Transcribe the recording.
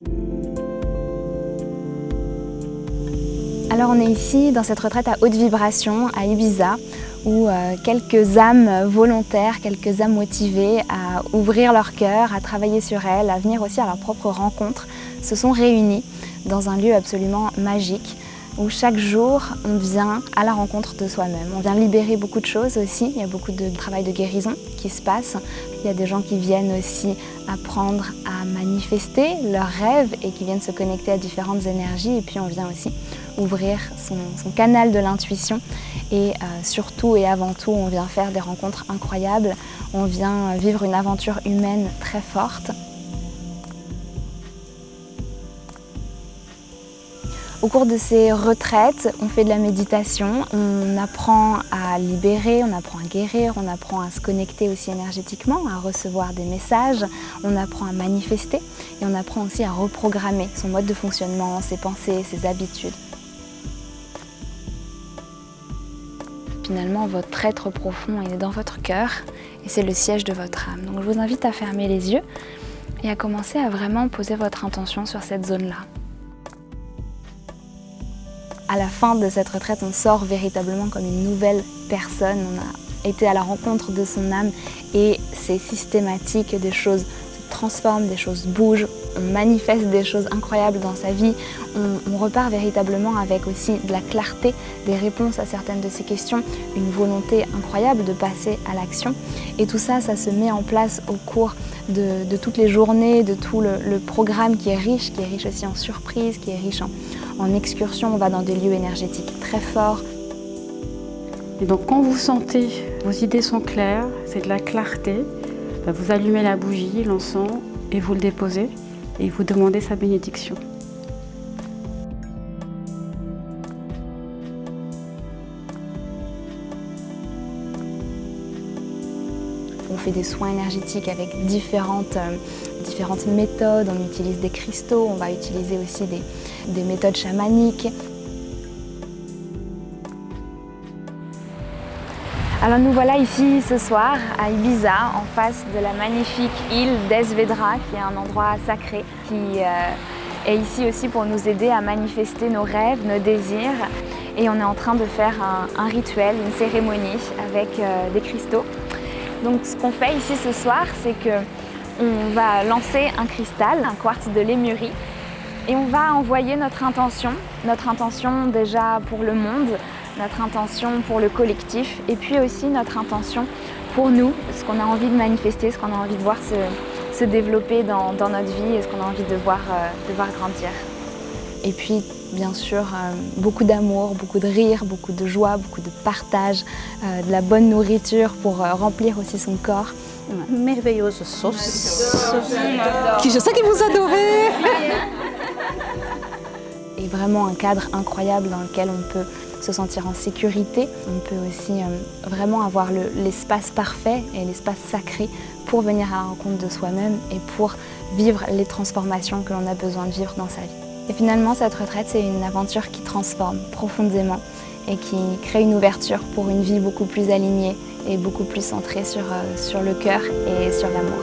Alors on est ici dans cette retraite à haute vibration à Ibiza où quelques âmes volontaires, quelques âmes motivées à ouvrir leur cœur, à travailler sur elles, à venir aussi à leur propre rencontre, se sont réunies dans un lieu absolument magique où chaque jour on vient à la rencontre de soi-même. On vient libérer beaucoup de choses aussi, il y a beaucoup de travail de guérison qui se passe. Il y a des gens qui viennent aussi apprendre à manifester leurs rêves et qui viennent se connecter à différentes énergies. Et puis on vient aussi ouvrir son canal de l'intuition et surtout et avant tout on vient faire des rencontres incroyables. On vient vivre une aventure humaine très forte. Au cours de ces retraites, on fait de la méditation, on apprend à libérer, on apprend à guérir, on apprend à se connecter aussi énergétiquement, à recevoir des messages, on apprend à manifester et on apprend aussi à reprogrammer son mode de fonctionnement, ses pensées, ses habitudes. Finalement, votre être profond est dans votre cœur et c'est le siège de votre âme. Donc je vous invite à fermer les yeux et à commencer à vraiment poser votre intention sur cette zone-là. À la fin de cette retraite, on sort véritablement comme une nouvelle personne. On a été à la rencontre de son âme et c'est systématique, des choses se transforment, des choses bougent, on manifeste des choses incroyables dans sa vie. On repart véritablement avec aussi de la clarté, des réponses à certaines de ces questions, une volonté incroyable de passer à l'action. Et tout ça, ça se met en place au cours de toutes les journées, de tout le programme qui est riche aussi en surprises, qui est riche en excursions. On va dans des lieux énergétiques très forts. Et donc quand vous sentez, vos idées sont claires, c'est de la clarté, vous allumez la bougie, l'encens et vous le déposez et vous demandez sa bénédiction. On fait des soins énergétiques avec différentes méthodes, on utilise des cristaux, on va utiliser aussi des méthodes chamaniques. Alors nous voilà ici ce soir à Ibiza, en face de la magnifique île d'Esvedra, qui est un endroit sacré, qui est ici aussi pour nous aider à manifester nos rêves, nos désirs. Et on est en train de faire un rituel, une cérémonie avec des cristaux. Donc ce qu'on fait ici ce soir, c'est qu'on va lancer un cristal, un quartz de Lémurie, et on va envoyer notre intention déjà pour le monde, notre intention pour le collectif, et puis aussi notre intention pour nous, ce qu'on a envie de manifester, ce qu'on a envie de voir se développer dans notre vie et ce qu'on a envie de voir grandir. Et puis, bien sûr, beaucoup d'amour, beaucoup de rire, beaucoup de joie, beaucoup de partage, de la bonne nourriture pour remplir aussi son corps. Une merveilleuse sauce qui je sais que vous adorez. Et vraiment un cadre incroyable dans lequel on peut se sentir en sécurité. On peut aussi vraiment avoir l'espace parfait et l'espace sacré pour venir à la rencontre de soi-même et pour vivre les transformations que l'on a besoin de vivre dans sa vie. Et finalement, cette retraite, c'est une aventure qui transforme profondément et qui crée une ouverture pour une vie beaucoup plus alignée et beaucoup plus centrée sur le cœur et sur l'amour.